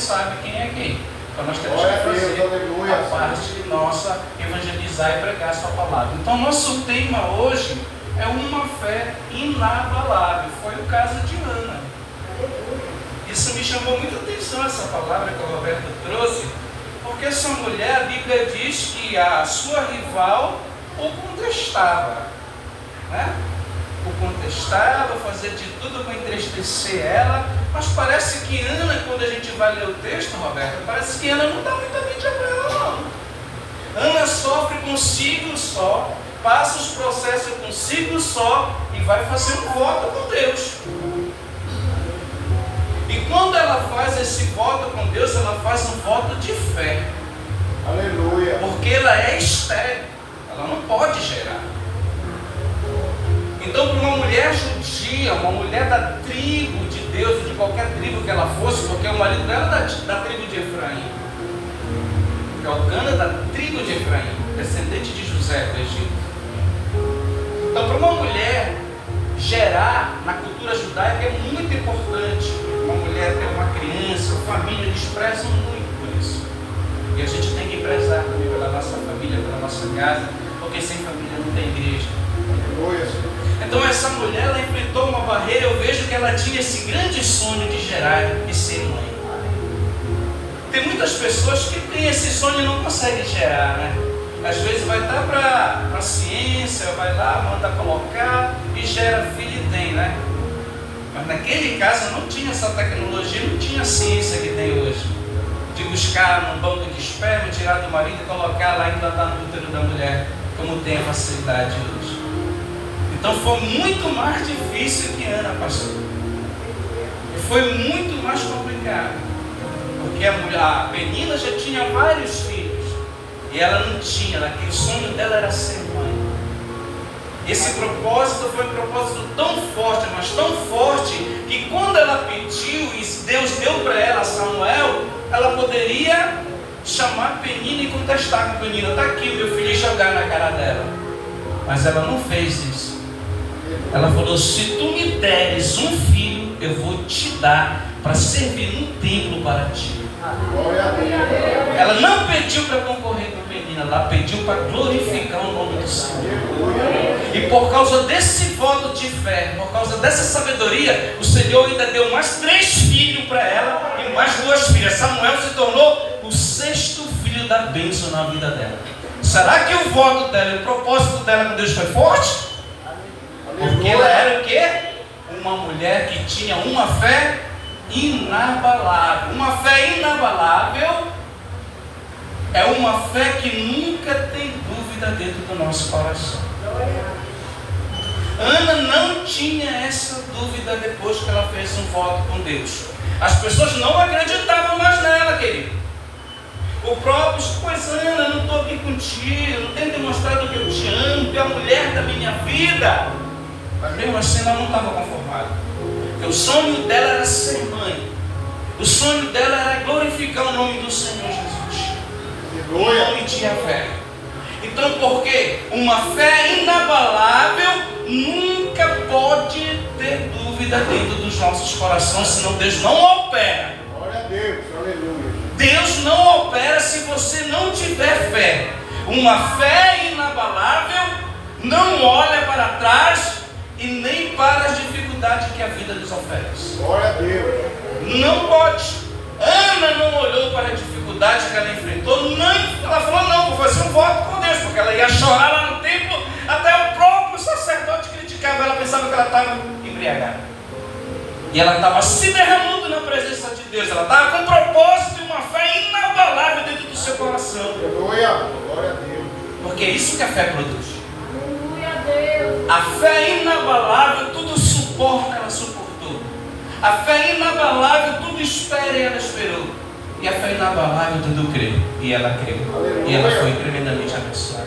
sabe quem é quem. Então nós temos que fazer a parte nossa, evangelizar e pregar a sua palavra. Então nosso tema hoje é uma fé inabalável. Foi o caso de Ana. Isso me chamou muita atenção, essa palavra que o Roberto trouxe, porque essa mulher, a Bíblia diz que a sua rival o contestava, né? O contestava, fazia de tudo para entristecer ela, mas parece que Ana, quando a gente vai ler o texto, Roberto, parece que Ana não dá muita mídia para ela, não. Ana sofre consigo só, passa os processos consigo só e vai fazer um voto com Deus. E quando ela faz esse voto com Deus, ela faz um voto de fé. Aleluia. Porque ela é estéril, ela não pode gerar. Então, para uma mulher judia, uma mulher da tribo de Deus, de qualquer tribo que ela fosse, porque o marido dela é da tribo de Efraim, Elcana da tribo de Efraim, descendente de José do Egito. Então, para uma mulher gerar na cultura judaica é muito importante. Uma mulher ter uma criança, a família, eles prezam muito por isso. E a gente tem que prezar também pela nossa família, pela nossa casa, porque sem família não tem igreja. Então essa mulher, ela enfrentou uma barreira. Eu vejo que ela tinha esse grande sonho de gerar e ser mãe. Tem muitas pessoas que têm esse sonho e não conseguem gerar, né? Às vezes vai estar para a ciência, vai lá, manda colocar e gera filho e tem, né? Mas naquele caso não tinha essa tecnologia, não tinha a ciência que tem hoje. De buscar num banco de esperma, tirar do marido e colocar lá e implantar no útero da mulher, como tem a facilidade hoje. Então foi muito mais difícil que Ana passou. E foi muito mais complicado. Porque a Penina já tinha vários filhos. E ela não tinha, naquele sonho dela era ser mãe. Esse propósito foi um propósito tão forte, mas tão forte, que quando ela pediu e Deus deu para ela Samuel, ela poderia chamar Penina e contestar com Penina: está aqui o meu filho, e jogar na cara dela. Mas ela não fez isso. Ela falou: se tu me deres um filho, eu vou te dar para servir no templo para ti. Ela não pediu para concorrer com Penina, ela pediu para glorificar o nome do Senhor. E por causa desse voto de fé, por causa dessa sabedoria, o Senhor ainda deu mais 3 filhos para ela e mais 2 filhas. Samuel se tornou o 6º filho da bênção na vida dela. Será que o voto dela, o propósito dela com Deus foi forte? Porque ela era o quê? Uma mulher que tinha uma fé inabalável. Uma fé inabalável é uma fé que nunca tem dúvida dentro do nosso coração. Ana não tinha essa dúvida depois que ela fez um voto com Deus. As pessoas não acreditavam mais nela, querido. O próprio: pois Ana, não estou aqui contigo, não tenho demonstrado que eu te amo, tu é a mulher da minha vida. Mas mesmo assim ela não estava conformada. Porque o sonho dela era ser mãe. O sonho dela era glorificar o nome do Senhor Jesus. O nome tinha fé. Então por quê? Uma fé inabalável nunca pode ter dúvida dentro dos nossos corações, senão Deus não opera. Glória a Deus, aleluia. Deus não opera se você não tiver fé. Uma fé inabalável não olha para trás e nem para as dificuldades que a vida nos oferece. Glória a Deus. Não pode. Ana não olhou para a dificuldade que ela enfrentou, ela falou: não, vou fazer um voto com Deus, porque ela ia chorar lá no templo, até o próprio sacerdote criticava ela, pensava que ela estava embriagada. E ela estava se derramando na presença de Deus, ela estava com um propósito e uma fé inabalável dentro do seu coração. Aleluia, glória a Deus. Porque é isso que a fé produz. Aleluia a Deus. A fé inabalável tudo suporta, ela suportou. A fé inabalável tudo espera e ela esperou. E a fé inabalável tudo crê e ela creu. E ela foi tremendamente abençoada.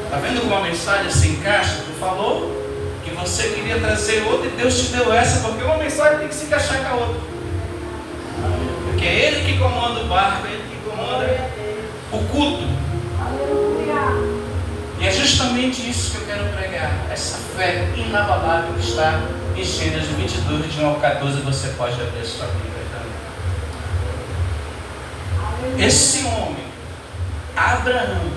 Está vendo como a mensagem se encaixa? Tu falou que você queria trazer outra e Deus te deu essa, porque uma mensagem tem que se encaixar com a outra. Porque é Ele que comanda o barco, é Ele que comanda o culto. Aleluia. E é justamente isso que eu quero pregar. Essa fé inabalável que está em Gênesis 22, de 1 ao 14. Você pode abrir a sua Bíblia também. Esse homem, Abraão,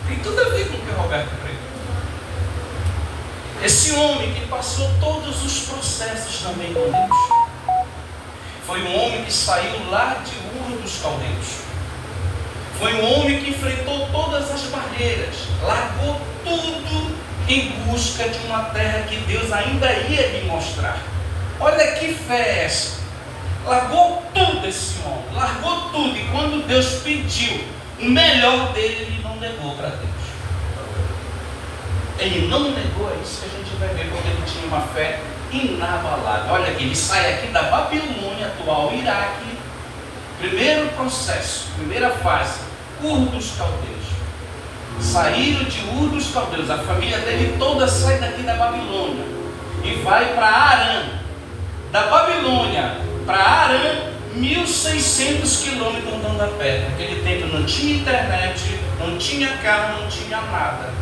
tem tudo a ver com o que o Roberto pregou. Esse homem que passou todos os processos também com Deus. Foi um homem que saiu lá de Ur dos Caldeus. Foi um homem que enfrentou todas as barreiras, largou tudo em busca de uma terra que Deus ainda ia lhe mostrar. Olha que fé é essa. Largou tudo esse homem, largou tudo. E quando Deus pediu o melhor dele, ele não negou para Deus. Ele não negou, é isso que a gente vai ver, porque ele tinha uma fé inabalável. Olha aqui, ele sai aqui da Babilônia, atual Iraque. Primeiro processo, primeira fase, Ur dos Caldeus. Saíram de Ur dos Caldeus, a família dele toda sai daqui da Babilônia e vai para Harã. Da Babilônia para Harã, 1.600 quilômetros andando a pé. Naquele tempo não tinha internet, não tinha carro, não tinha nada.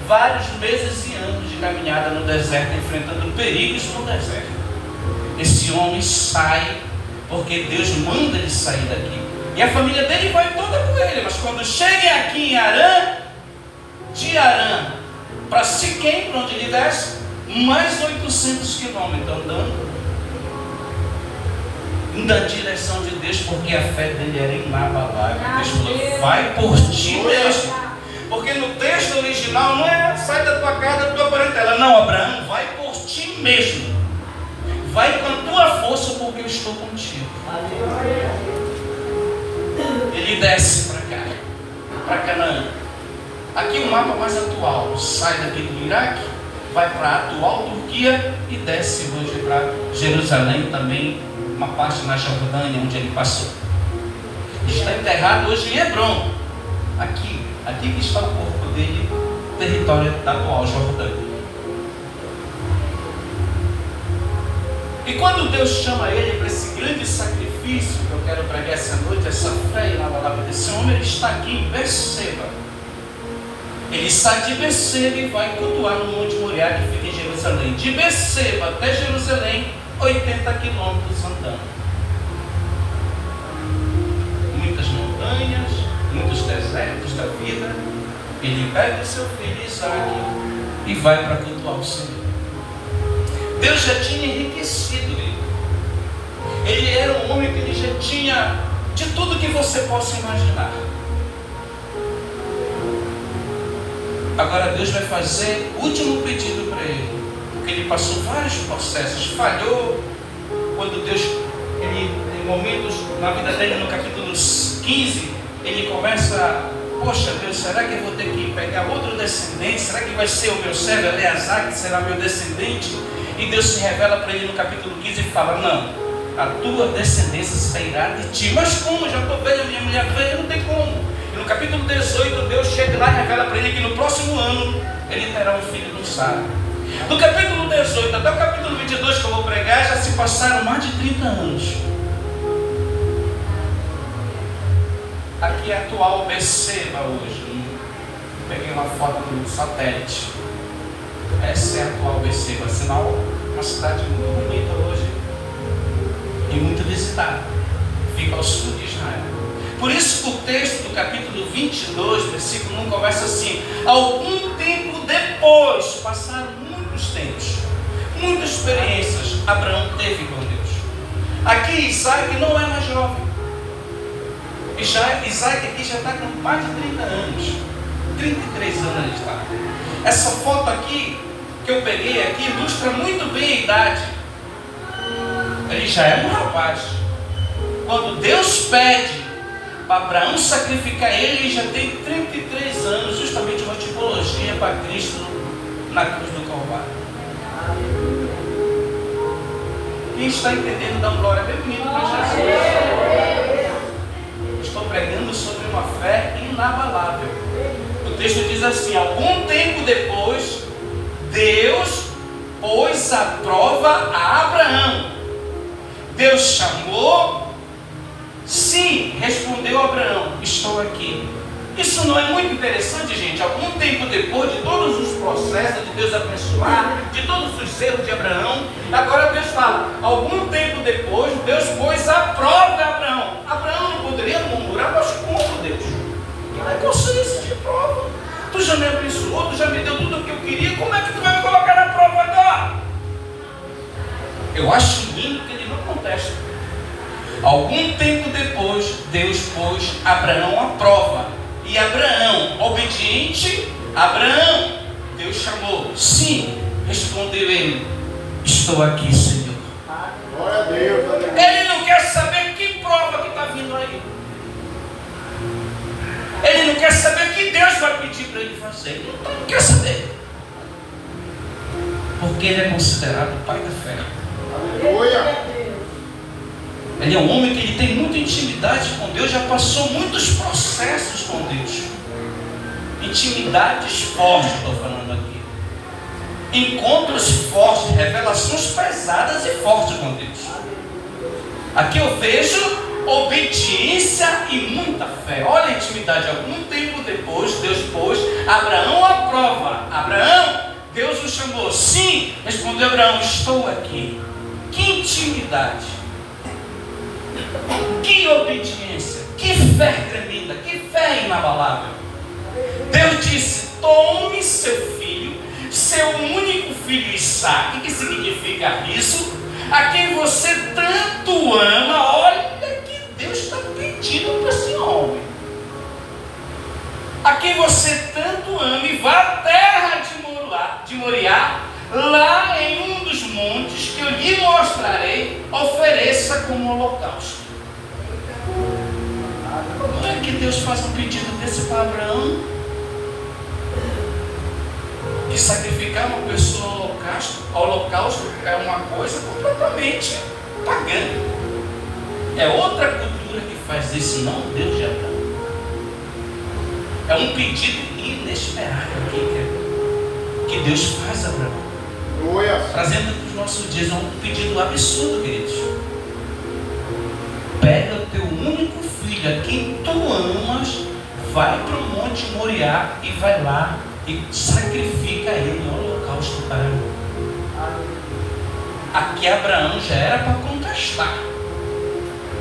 Vários meses e anos de caminhada no deserto, enfrentando perigos no deserto. Esse homem sai porque Deus manda ele sair daqui. E a família dele vai toda com ele. Mas quando chegam aqui em Harã, de Harã para Siquém, para onde ele desce, mais 800 quilômetros andando na direção de Deus, porque a fé dele era inabalável. Deus falou, vai por ti mesmo. Porque no texto original não é sai da tua casa, da tua parentela. Não, Abraão, vai por ti mesmo. Vai com a tua força, porque eu estou contigo. Ele desce para cá, para Canaã. Aqui o mapa mais atual. Sai daqui do Iraque, vai para a atual Turquia e desce hoje para Jerusalém, também uma parte na Jordânia, onde ele passou. Está enterrado hoje em Hebrom. Aqui que está o corpo dele, território da atual Jordânia. E quando Deus chama ele para esse grande sacrifício, que eu quero pregar essa noite, essa fé inabalável desse homem, ele está aqui em Berseba. Ele sai de Berseba e vai cultuar no Monte Moriá, que fica em Jerusalém. De Berseba até Jerusalém, 80 quilômetros andando. Muitas montanhas, muitos desertos da vida. Ele pega o seu filho Isaac e vai para cultuar o Senhor. Deus já tinha enriquecido ele. Ele era um homem que ele já tinha de tudo que você possa imaginar. Agora Deus vai fazer o último pedido para ele, porque ele passou vários processos, falhou. Quando Deus, ele, em momentos na vida dele, no capítulo 15, ele começa, poxa Deus, será que eu vou ter que pegar outro descendente? Será que vai ser o meu servo Eleazar que será meu descendente? E Deus se revela para ele no capítulo 15 e fala, não, a tua descendência sairá de ti. Mas como? Já estou velho, minha mulher velha, não tem como. E no capítulo 18, Deus chega lá e revela para ele que no próximo ano ele terá um filho do Sara. Do capítulo 18 até o capítulo 22 que eu vou pregar, já se passaram mais de 30 anos. Aqui é a atual Berseba hoje. Peguei uma foto do satélite. Essa é a atual Berseba, sinal, uma cidade muito bonita hoje e muito visitada. Fica ao sul de Israel. Por isso que o texto do capítulo 22, versículo 1, começa assim: algum tempo depois, passaram muitos tempos, muitas experiências, Abraão teve com Deus. Aqui Isaac não é mais jovem. Isaac aqui já está com mais de 30 anos. 33 anos ele está. Essa foto aqui, que eu peguei aqui, ilustra muito bem a idade. Ele já é um rapaz. Quando Deus pede para Abraão sacrificar ele já tem 33 anos, justamente uma tipologia para Cristo na cruz do Calvário. Quem está entendendo, dá glória bem-vindo para Jesus. Estou pregando sobre uma fé inabalável. O texto diz assim: algum tempo depois, Deus pôs à prova a Abraão. Deus chamou, sim, respondeu Abraão, estou aqui. Isso não é muito interessante, gente? Algum tempo depois de todos os processos de Deus abençoar, de todos os erros de Abraão, agora Deus fala, algum tempo depois, Deus pôs à prova Abraão. Abraão não poderia murmurar, mas Um tempo depois, Deus pôs Abraão à prova. E Abraão, obediente, Abraão, Deus chamou. Sim, respondeu ele: estou aqui, Senhor. Glória a Deus. Aleluia. Ele não quer saber que prova que está vindo aí. Ele não quer saber o que Deus vai pedir para ele fazer. Ele não quer saber. Porque ele é considerado o pai da fé. Aleluia. Ele é um homem que ele tem muita intimidade com Deus, já passou muitos processos com Deus. Intimidades fortes, estou falando aqui. Encontros fortes, revelações pesadas e fortes com Deus. Aqui eu vejo obediência e muita fé. Olha a intimidade. Algum tempo depois, Deus pôs Abraão à prova. Abraão, Deus o chamou. Sim, respondeu Abraão, estou aqui. Que intimidade, que obediência, que fé tremenda, que fé inabalável. Deus disse: tome seu filho, seu único filho Isaque, que significa isso, a quem você tanto ama. Olha que Deus está pedindo para esse homem, a quem você tanto ama, e vá à terra de Moriá, lá em um dos montes que eu lhe mostrarei, ofereça como holocausto. Não é que Deus faz um pedido desse para Abraão, que sacrificar uma pessoa ao holocausto é uma coisa completamente pagã. É outra cultura que faz isso, não Deus de Abraão. É um pedido inesperado aqui que Deus faz a Abraão, trazendo para os nossos dias. É um pedido absurdo, queridos. Pega o teu único filho, a quem tu amas, vai para o monte Moriá e vai lá e sacrifica ele em holocausto para mim. Aqui Abraão já era para contestar.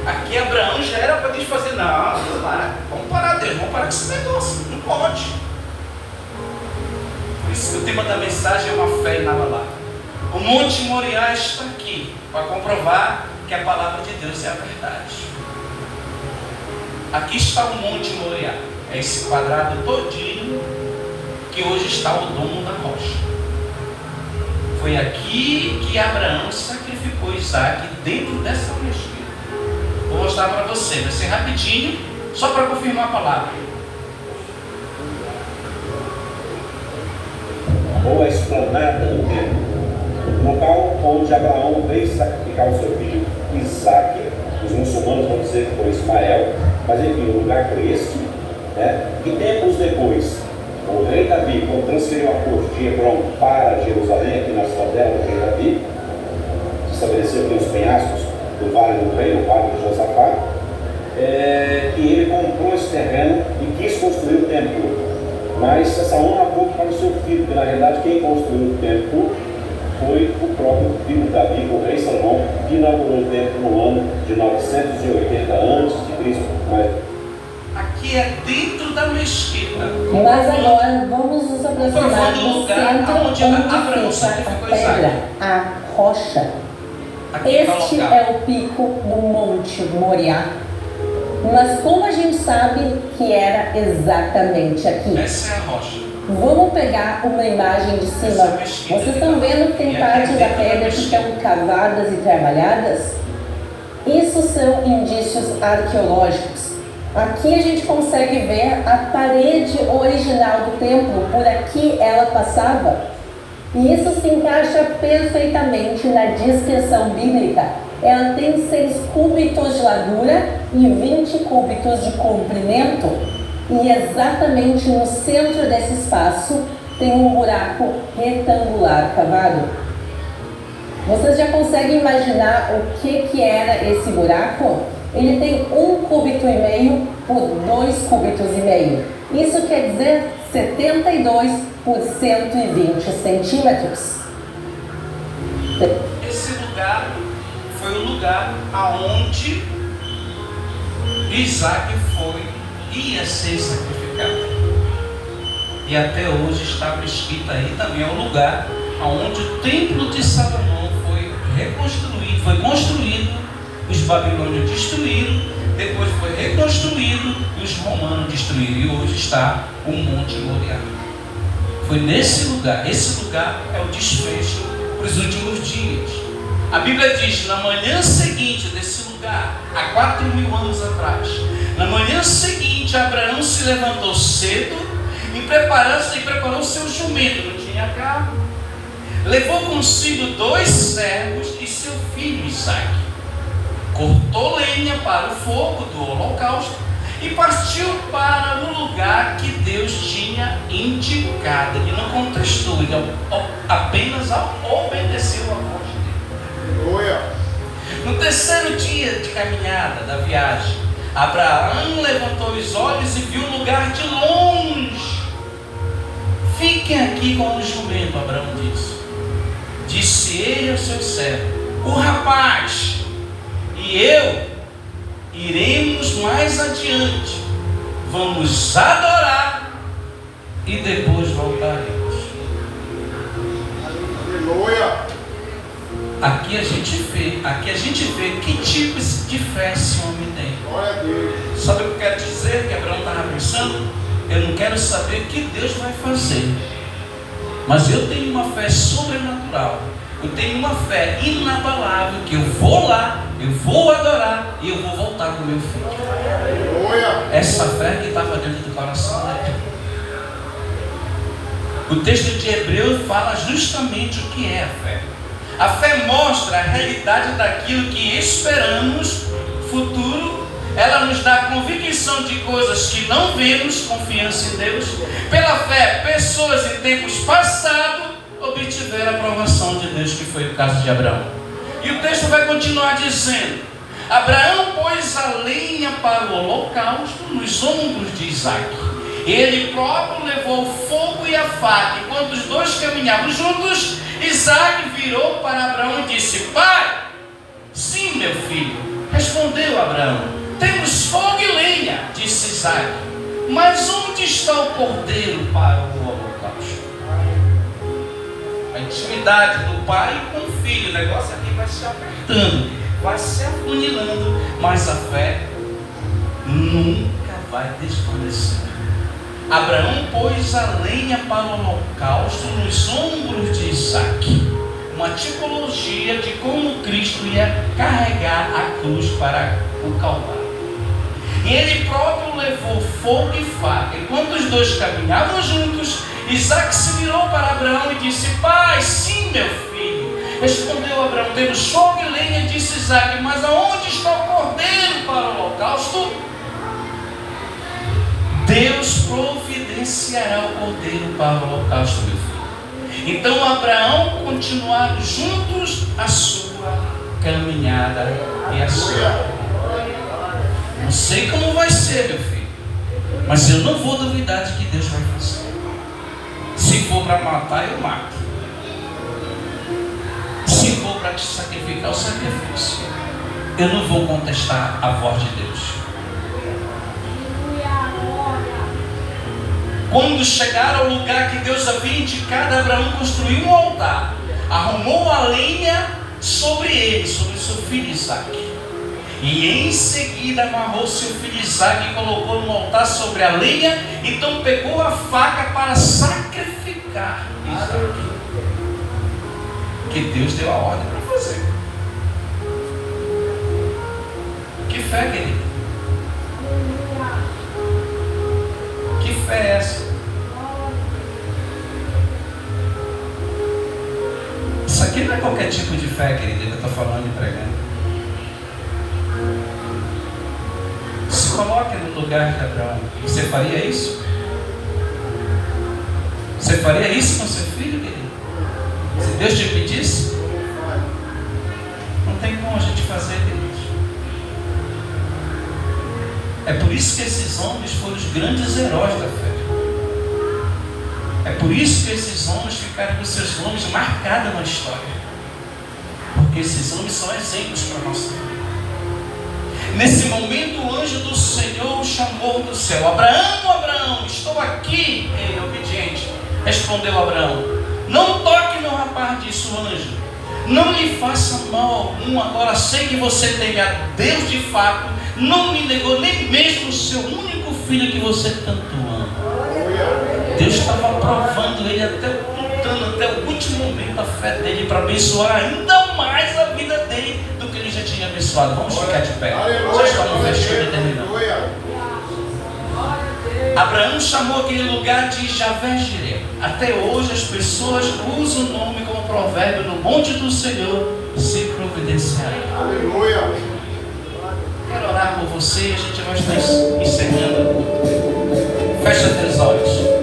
Aqui Abraão já era para desfazer. Não, para, vamos parar, Deus, vamos parar com esse negócio, não pode. Por isso que o tema da mensagem é uma fé inabalável. O Monte Moriá está aqui para comprovar que a palavra de Deus é a verdade. Aqui está o Monte Moriá, é esse quadrado todinho que hoje está o domo da rocha. Foi aqui que Abraão sacrificou Isaque, dentro dessa mesquita. Vou mostrar para você, vai ser rapidinho, só para confirmar a palavra. Ou a esplanada do templo, local onde Abraão veio sacrificar o seu filho Isaque. Os muçulmanos vão dizer que foi Ismael, mas enfim, o lugar foi este, né? E tempos depois, o rei Davi, quando transferiu a corte de Hebrom para Jerusalém, aqui na cidadela do rei Davi, se estabeleceu aqui os penhascos do Vale do Rei, o Vale de Josafá, e ele comprou esse terreno e quis construir o templo. Mas essa honra foi para o seu filho, porque na realidade quem construiu o templo foi o próprio filho Davi, o rei Salomão, que inaugurou o templo no ano de 980 a.C. Mas aqui é dentro da mesquita. Mas agora vamos nos aproximar do lugar centro onde Abraão onde fica a sacrificou pedra, a rocha. Aqui Este é o pico do Monte Moriá. Mas como a gente sabe que era exatamente aqui? Essa é a rocha. Vamos pegar uma imagem de cima. Vocês estão vendo que tem partes da pedra que estão cavadas e trabalhadas? Isso são indícios arqueológicos. Aqui a gente consegue ver a parede original do templo, por aqui ela passava. E isso se encaixa perfeitamente na descrição bíblica. Ela tem 6 cúbitos de largura e 20 cúbitos de comprimento. E exatamente no centro desse espaço tem um buraco retangular cavado. Vocês já conseguem imaginar o que era esse buraco? Ele tem 1,5 cúbito por 2,5 cúbitos. Isso quer dizer 72 por 120 centímetros. Esse lugar foi o lugar aonde Isaque ia ser sacrificado. E até hoje está escrito aí também, é o lugar aonde o templo de Salomão foi construído os babilônios destruíram, depois foi reconstruído e os romanos destruíram. E hoje está o Monte Moriá. Foi nesse lugar. Esse lugar é o desfecho para os últimos dias. A Bíblia diz, na manhã seguinte desse lugar, há 4.000 anos atrás, na manhã seguinte, Abraão se levantou cedo e preparou seu jumento. Não tinha carro. Levou consigo 2 servos e seu filho Isaque. Cortou lenha para o fogo do holocausto e partiu para o lugar que Deus tinha indicado. Ele não contestou, ele apenas obedeceu a voz dele. Aleluia. No terceiro dia de caminhada da viagem, Abraão levantou os olhos e viu um lugar de longe. Fiquem aqui com o jumento, Abraão disse. Disse ele ao seu servo: o rapaz e eu iremos mais adiante, vamos adorar e depois voltaremos. Aleluia. Aqui a gente vê que tipos de fé esse homem tem. Glória a Deus. Sabe o que eu quero dizer? Que Abraão estava pensando? Eu não quero saber o que Deus vai fazer, mas eu tenho uma fé sobrenatural. Eu tenho uma fé inabalável que eu vou lá, eu vou adorar e eu vou voltar com meu filho. Aleluia. Essa fé que estava dentro do coração dele. O texto de Hebreus fala justamente o que é a fé. A fé mostra a realidade daquilo que esperamos, futuro. Ela nos dá convicção de coisas que não vemos, confiança em Deus. Pela fé, pessoas em tempos passados obtiveram a aprovação de Deus, que foi o caso de Abraão. E o texto vai continuar dizendo: Abraão pôs a lenha para o holocausto nos ombros de Isaque. Ele próprio levou o fogo e a faca. Enquanto os dois caminhavam juntos, Isaque virou para Abraão e disse: pai, sim, meu filho. Respondeu Abraão: temos fogo e lenha. Disse Isaque: mas onde está o cordeiro para o holocausto? A intimidade do pai com o filho, o negócio aqui vai se apertando, vai se afunilando, mas a fé nunca vai desvanecer. Abraão pôs a lenha para o holocausto nos ombros de Isaque, uma tipologia de como Cristo ia carregar a cruz para o Calvário. E ele próprio levou fogo e faca. Enquanto os dois caminhavam juntos, Isaque se virou para Abraão e disse: pai, sim, meu filho. Respondeu Abraão: temos fogo e lenha. Disse Isaque: mas aonde está o cordeiro para o holocausto? Deus providenciará o cordeiro para o holocausto, meu filho. Então Abraão continuaram juntos a sua caminhada e a sua. Não sei como vai ser, meu filho, mas eu não vou duvidar de que Deus vai fazer. Se for para matar, eu mato. Se for para te sacrificar, eu sacrifício. Eu não vou contestar a voz de Deus. Quando chegaram ao lugar que Deus havia indicado, Abraão construiu um altar, arrumou a lenha sobre ele, sobre seu filho Isaque, e em seguida amarrou seu filho Isaque e colocou no altar sobre a lenha. Então pegou a faca para sacrificar Isaque, que Deus deu a ordem para fazer. Que fé, querido? Que fé é essa? Isso aqui não é qualquer tipo de fé, querida, que eu estou falando e pregando. Se coloque no lugar de Abraão. Você faria isso? Você faria isso com seu filho, querido? Se Deus te pedisse? Não tem como a gente fazer, queridos. É por isso que esses homens foram os grandes heróis da fé. É por isso que esses homens ficaram com seus nomes marcados na história. Porque esses homens são exemplos para a nossa vida. Nesse momento o anjo do Senhor o chamou do céu: Abraão, Abraão, estou aqui. Ele, obediente, respondeu Abraão: não toque no rapaz, disse o anjo. não lhe faça mal algum. Agora sei que você teme a Deus de fato, não me negou nem mesmo o seu único filho que você tanto ama. Deus estava provando ele até o último momento da fé dele, para abençoar ainda mais a vida dele do que ele já tinha abençoado. Vamos ficar de pé. Vocês estão fechando e terminando. Abraão chamou aquele lugar de Javé-Jiré. Até hoje as pessoas usam o nome como provérbio: no monte do Senhor se providenciará. Aleluia. Quero orar por você e a gente vai estar encerrando. Fecha teus olhos.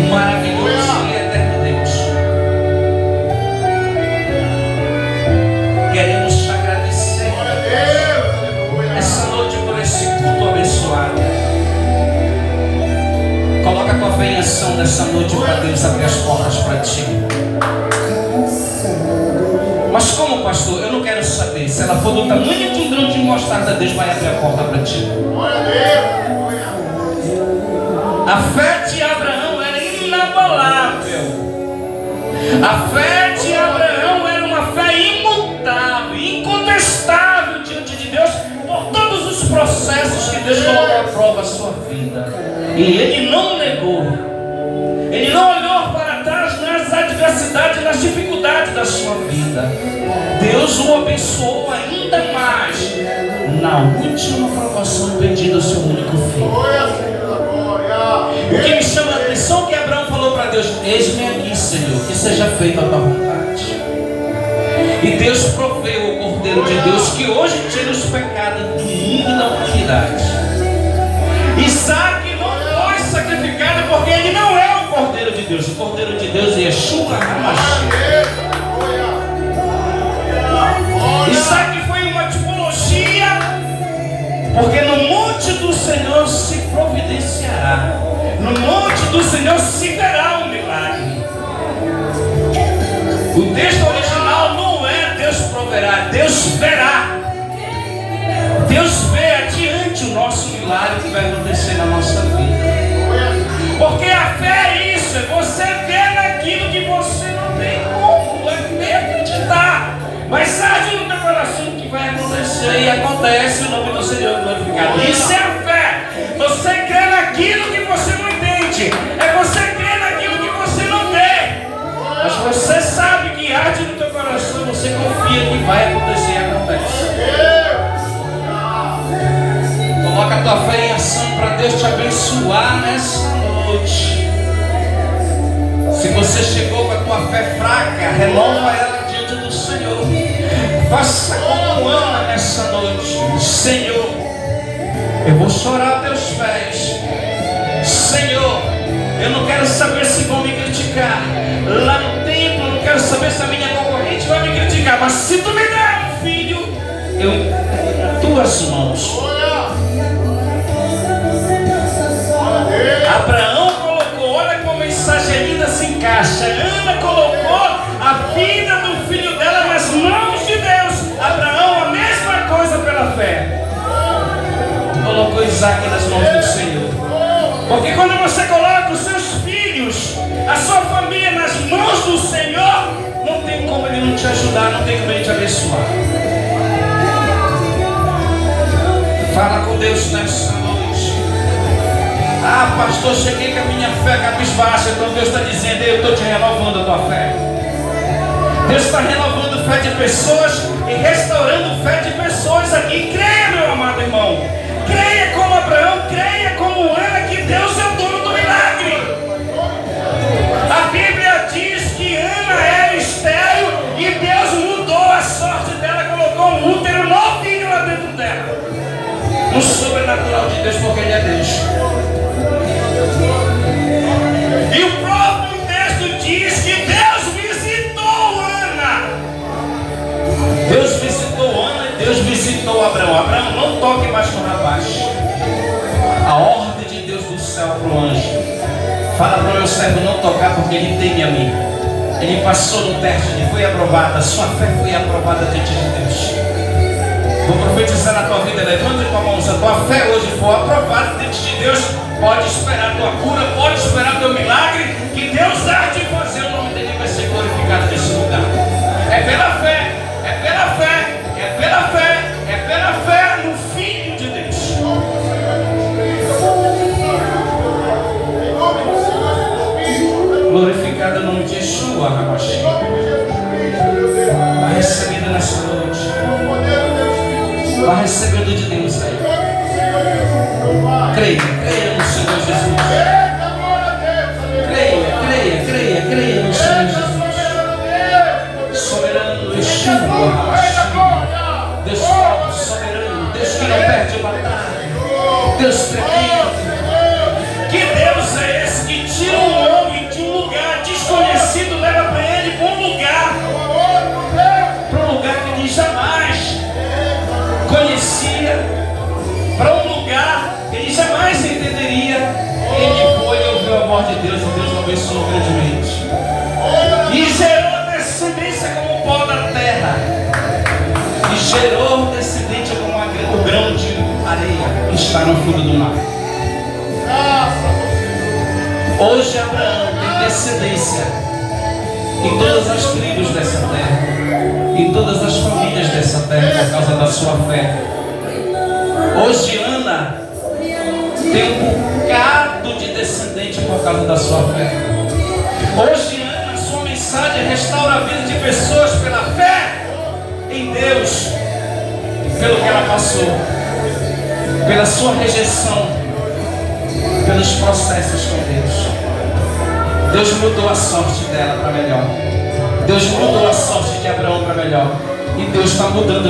Maravilhoso e eterno Deus, queremos te agradecer essa noite por esse culto abençoado. Coloca a tua fé em ação nessa noite para Deus abrir as portas para ti. Mas como, pastor? Eu não quero saber. Se ela for do tamanho de um grão de mostarda, Deus vai abrir a porta para ti. A fé de Abraão era inabalável. A fé de Abraão era uma fé imutável, incontestável diante de Deus, por todos os processos que Deus colocou à prova a sua vida. E ele não negou. Ele não olhou para trás nas adversidades, nas dificuldades da sua vida. Deus o abençoou ainda mais na última provação, pedindo o seu único filho. O que me chama a atenção é que Abraão falou para Deus: eis-me aqui, Senhor, que seja feita a tua vontade. E Deus proveu o Cordeiro de Deus que hoje tira os pecados do mundo e da humanidade. Isaac não foi sacrificado porque ele não é o Cordeiro de Deus. O Cordeiro de Deus é Yeshua HaMashiach. Isaac foi uma tipologia, porque no monte do Senhor se providenciará. No monte do Senhor se verá um milagre. O texto original não é Deus proverá, Deus verá. Deus vê adiante o nosso milagre que vai acontecer na nossa vida. Porque a fé é isso, é você ver naquilo que você não tem como, é acreditar. Mas arde no teu coração que vai acontecer, e acontece, o nome do Senhor é glorificado. Isso é a fé. Você crê naquilo que você não entende. É você crer naquilo que você não vê. Mas você sabe que arde no teu coração, você confia que vai acontecer e acontece. Coloca a tua fé em ação para Deus te abençoar nessa noite. Se você chegou com a tua fé fraca, renova ela diante do Senhor. Faça como Ana nessa noite. Senhor, eu vou chorar aos teus pés. Senhor, eu não quero saber se vão me criticar. Lá no templo, eu não quero saber se a minha concorrente vai me criticar. Mas se tu me der um filho, eu entrego nas tuas mãos. Abraão colocou, olha como a mensagem linda se encaixa. Ana colocou a vida do filho dela nas mãos de Deus. Abraão, a mesma coisa pela fé. Colocou Isaac nas mãos do Senhor. Porque quando você coloca os seus filhos, a sua família nas mãos do Senhor, não tem como Ele não te ajudar, não tem como Ele te abençoar. Fala com Deus nessa noite. Ah, pastor, cheguei com a minha fé cabisbaixa. Então Deus está dizendo: eu estou te renovando a tua fé. Deus está renovando fé de pessoas e restaurando fé de pessoas aqui. Creia, meu amado irmão. Creia como Abraão, creia como Ana, que Deus é o dono do milagre. A Bíblia diz que Ana era estéril e Deus mudou a sorte dela, colocou um útero novinho lá dentro dela. No sobrenatural de Deus, porque Ele é Deus. E o próprio texto diz que Deus visitou Ana. Deus visitou Ana e Deus visitou Abraão. Abraão, não toque mais no rapaz. A ordem de Deus do céu para o anjo: fala para o meu servo não tocar, porque ele teme a mim. Ele passou no teste e foi aprovado. A sua fé foi aprovada diante de Deus. Vou profetizar na tua vida. Levanta tua mão. Se a tua fé hoje for aprovada diante de Deus, pode esperar a tua cura, pode esperar o teu milagre. que Deus há de fazer, o nome dele vai ser glorificado nesse lugar. É pela fé, é pela fé, é pela fé, é pela fé no Filho de Deus. Glorificado o nome de Yeshua, Rabashi. Vai recebendo nessa noite. Vai recebendo de Deus aí. Creia, creia no Senhor Jesus. Creia no Senhor Jesus. Soberano, Yeshua, Deus forte, soberano, Deus que não perde batalha, Deus tremendo. Que Deus é esse que tira um homem de um lugar desconhecido, leva para ele para um lugar que ele jamais conhecia, para um lugar que ele jamais entenderia. Ele foi e ouviu a voz de Deus, e Deus o abençoou grandemente. E gerou descendência como o pó da terra, e gerou descendente como o grão de areia que está no fundo do mar. Hoje Abraão tem descendência em todas as tribos dessa terra, em todas as famílias dessa terra, por causa da sua fé. Hoje Ana tem um bocado de descendente por causa da sua fé. Hoje Ana, sua mensagem restaura a vida de pessoas pela fé em Deus, pelo que ela passou, pela sua rejeição, pelos processos com Deus. Deus mudou a sorte dela para melhor. Deus mudou a sorte de Abraão para melhor. E Deus está mudando